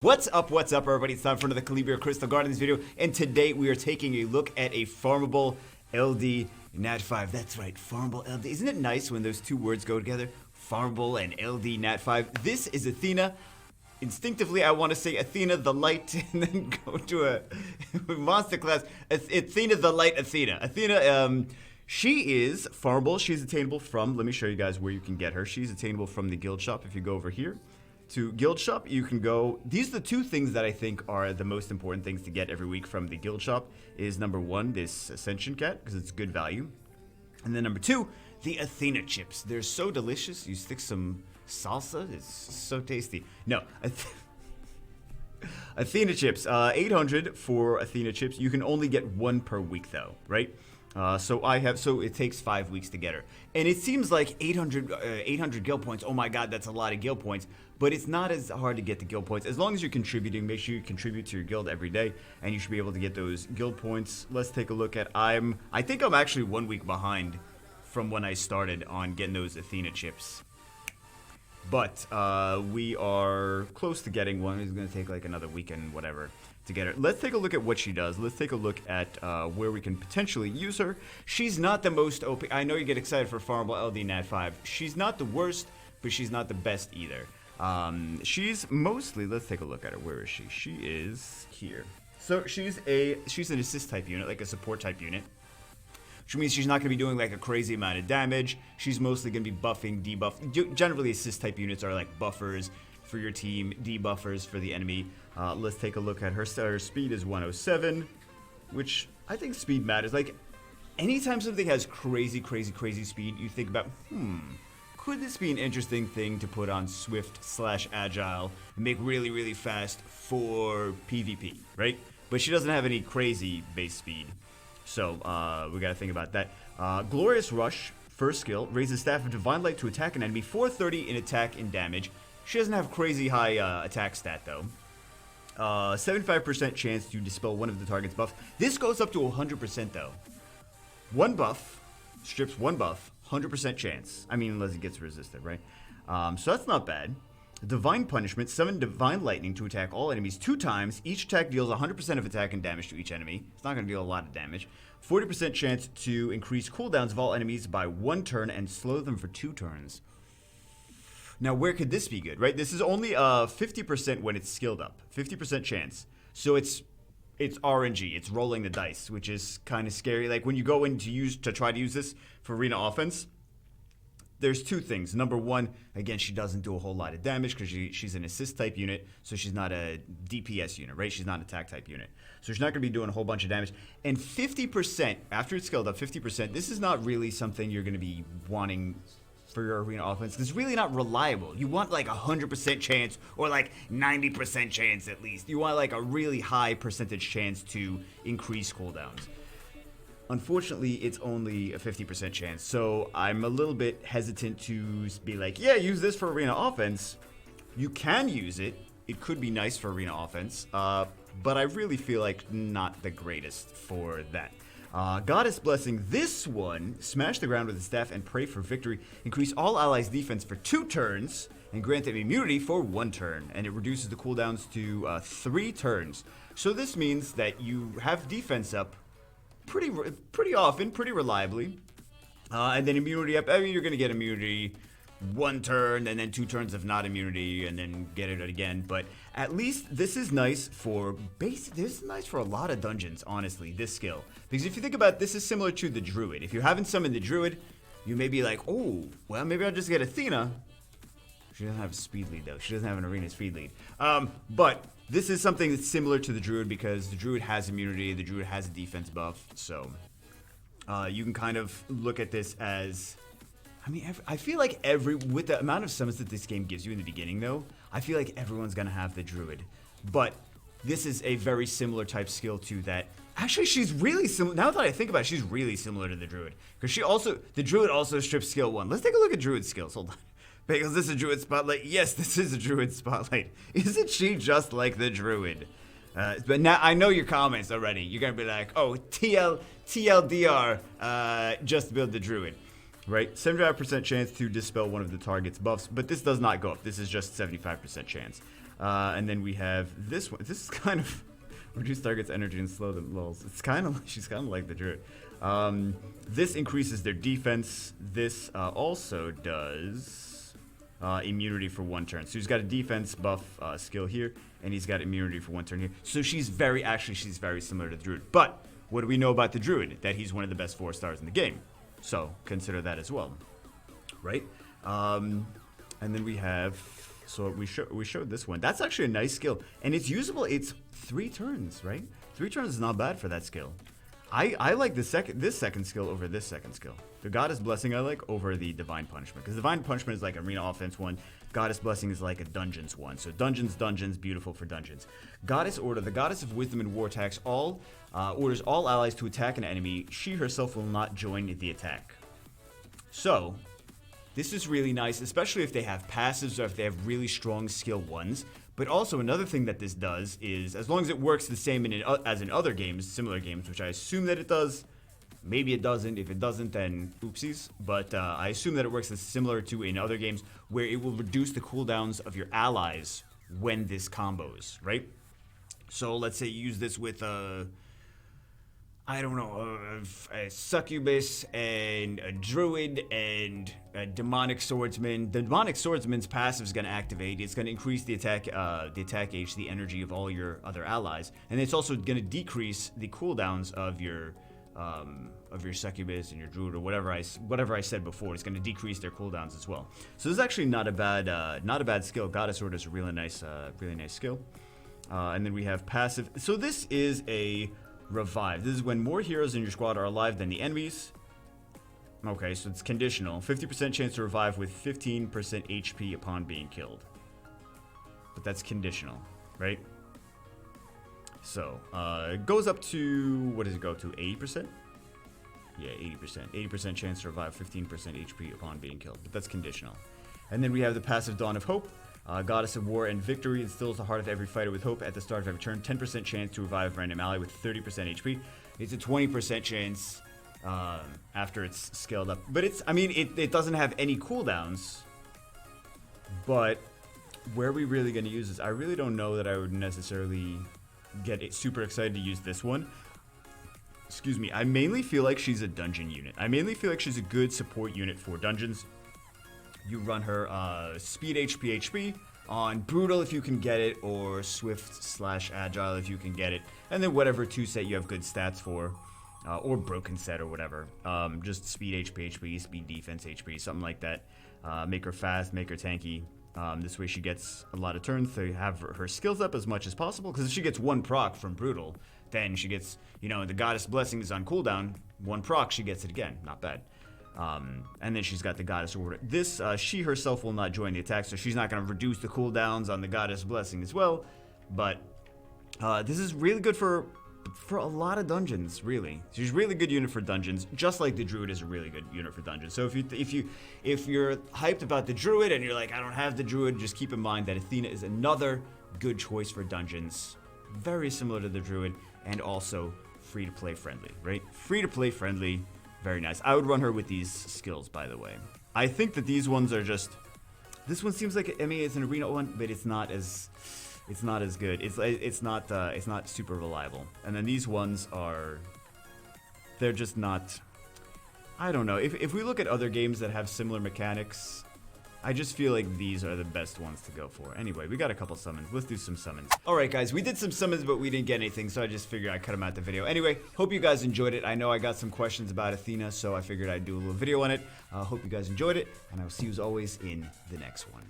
What's up, everybody? It's time for another Calibria Crystal Gardens video, and today we are taking a look at a farmable LD NAT 5. That's right, farmable LD. Isn't it nice when those two words go together? Farmable and LD NAT 5. This is Athena. Instinctively, I want to say Athena the Light, and then go to a monster class. Athena the Light Athena. Athena, she is farmable. She's attainable from, let me show you guys where you can get her. She's attainable from the guild shop. If you go over here to guild shop, you can go. These are the two things that I think are the most important things to get every week from the guild shop. Is number one, this Ascension Cat, because it's good value. And then number two, the Athena chips. They're so delicious. You stick some salsa, it's so tasty. No, Athena chips, 800 for Athena chips. You can only get one per week though, right? So it takes 5 weeks to get her. And it seems like 800 guild points, oh my god, that's a lot of guild points. But it's not as hard to get the guild points. As long as you're contributing, make sure you contribute to your guild every day, and you should be able to get those guild points. Let's take a look at, I think I'm actually 1 week behind from when I started on getting those Athena chips. But we are close to getting one. It's going to take like another weekend, whatever, to get her. Let's take a look at what she does. Let's take a look at where we can potentially use her. She's not the most OP. I know you get excited for farmable LD NAT 5. She's not the worst, but she's not the best either. She's mostly, let's take a look at her. Where is she? She is here. So she's an assist type unit, like a support type unit. Which means she's not going to be doing like a crazy amount of damage. She's mostly going to be buffing, debuff. Generally, assist type units are like buffers for your team, debuffers for the enemy. Let's take a look at her. Her speed is 107, which I think speed matters. Like, anytime something has crazy speed, you think about, could this be an interesting thing to put on Swift/Agile and make really fast for PvP, right? But she doesn't have any crazy base speed. So, we gotta think about that. Glorious Rush, first skill, raises Staff of Divine Light to attack an enemy, 430 in attack and damage. She doesn't have crazy high attack stat, though. 75% chance to dispel one of the target's buffs. This goes up to 100%, though. One buff, strips one buff, 100% chance. I mean, unless it gets resisted, right? So that's not bad. Divine Punishment, summon Divine Lightning to attack all enemies 2 times. Each attack deals 100% of attack and damage to each enemy. It's not going to deal a lot of damage. 40% chance to increase cooldowns of all enemies by 1 turn and slow them for 2 turns. Now, where could this be good, right? This is only 50% when it's skilled up. 50% chance. So it's RNG. It's rolling the dice, which is kind of scary. Like, when you go in to try to use this for arena offense, there's 2 things. Number one, again, she doesn't do a whole lot of damage because she's an assist type unit, so she's not a DPS unit, right? She's not an attack type unit. So she's not going to be doing a whole bunch of damage. And 50%, after it's scaled up, 50%, this is not really something you're going to be wanting for your arena offense, because it's really not reliable. You want like 100% chance, or like 90% chance at least. You want like a really high percentage chance to increase cooldowns. Unfortunately, it's only a 50% chance, so I'm a little bit hesitant to be like, yeah, use this for arena offense. You can use it. It could be nice for arena offense, but I really feel like not the greatest for that. Goddess Blessing, this one, smash the ground with the staff and pray for victory. Increase all allies' defense for 2 turns and grant them immunity for 1 turn, and it reduces the cooldowns to 3 turns. So this means that you have defense up pretty often, pretty reliably, and then immunity up. I mean, you're gonna get immunity 1 turn, and then 2 turns of not immunity, and then get it again. But at least this is nice for this is nice for a lot of dungeons, honestly. This skill, because if you think about it, this is similar to the Druid. If you haven't summoned the Druid, you may be like, oh, well, maybe I'll just get Athena. She doesn't have a speed lead though. She doesn't have an arena speed lead. But this is something that's similar to the Druid, because the Druid has immunity, the Druid has a defense buff, so you can kind of look at this as, I mean, I feel like with the amount of summons that this game gives you in the beginning, though, I feel like everyone's gonna have the Druid. But this is a very similar type skill to that. Actually, she's really similar. Now that I think about it, she's really similar to the Druid, because the Druid also strips skill 1. Let's take a look at Druid skills. Hold on. Because this is a Druid Spotlight. Yes, this is a Druid Spotlight. Isn't she just like the Druid? But now I know your comments already. You're going to be like, oh, TLDR, just build the Druid. Right? 75% chance to dispel one of the target's buffs, but this does not go up. This is just 75% chance. And then we have this one. This is kind of reduce target's energy and slow them lulls. It's kind of she's kind of like the druid. This increases their defense. This also does immunity for 1 turn. So he's got a defense buff skill here, and he's got immunity for 1 turn here. So she's very similar to the druid. But what do we know about the druid? That he's one of the best 4 stars in the game. So consider that as well, right? And then we have, so we showed this one. That's actually a nice skill, and it's usable. It's 3 turns, right? 3 turns is not bad for that skill. I like this second skill over this second skill. The Goddess Blessing I like over the Divine Punishment, because Divine Punishment is like arena offense one. Goddess Blessing is like a dungeons one. So dungeons, beautiful for dungeons. Goddess Order, the Goddess of Wisdom and War attacks orders all allies to attack an enemy. She herself will not join the attack. So this is really nice, especially if they have passives or if they have really strong skill 1s. But also another thing that this does is, as long as it works the same as in other games, similar games, which I assume that it does. Maybe it doesn't. If it doesn't, then oopsies. But I assume that it works as similar to in other games, where it will reduce the cooldowns of your allies when this combos, right? So let's say you use this with I don't know, a succubus and a druid and a demonic swordsman. The demonic swordsman's passive is going to activate. It's going to increase the attack H, the energy of all your other allies, and it's also going to decrease the cooldowns of your succubus and your druid or whatever I said before. It's going to decrease their cooldowns as well. So this is actually not a bad skill. Goddess Order is a really nice skill. And then we have passive. So this is a revive. This is when more heroes in your squad are alive than the enemies. Okay, so it's conditional. 50% chance to revive with 15% HP upon being killed. But that's conditional, right? So, it goes up to, what does it go to, 80%? Yeah, 80%. 80% chance to revive, 15% HP upon being killed. But that's conditional. And then we have the passive Dawn of Hope. Goddess of War and Victory instills the heart of every fighter with hope at the start of every turn. 10% chance to revive a random ally with 30% HP. It's a 20% chance after it's scaled up. But it doesn't have any cooldowns. But where are we really going to use this? I really don't know that I would necessarily get super excited to use this one. Excuse me. I mainly feel like she's a dungeon unit. I mainly feel like she's a good support unit for dungeons. You run her speed HP on Brutal if you can get it, or Swift/Agile if you can get it, and then whatever 2 set you have good stats for, or Broken set or whatever. Just speed HP, speed defense HP, something like that. Make her fast, make her tanky. This way she gets a lot of turns to have her skills up as much as possible, because if she gets 1 proc from Brutal, then she gets, the Goddess Blessing is on cooldown. 1 proc, she gets it again. Not bad. And then she's got the Goddess Order. This, she herself will not join the attack, so she's not going to reduce the cooldowns on the Goddess Blessing as well. But this is really good for a lot of dungeons, really. She's a really good unit for dungeons, just like the Druid is a really good unit for dungeons. So if you're hyped about the Druid and you're like, I don't have the Druid, just keep in mind that Athena is another good choice for dungeons. Very similar to the Druid, and also free-to-play friendly, right? Free-to-play friendly. Very nice. I would run her with these skills, by the way. I think that these ones are just... This one seems like, it's an arena one, but it's not as good. It's not super reliable. And then these ones are... They're just not... I don't know. If we look at other games that have similar mechanics, I just feel like these are the best ones to go for. Anyway, we got a couple summons. Let's do some summons. Alright guys, we did some summons, but we didn't get anything, so I just figured I'd cut them out the video. Anyway, hope you guys enjoyed it. I know I got some questions about Athena, so I figured I'd do a little video on it. Hope you guys enjoyed it, and I will see you as always in the next one.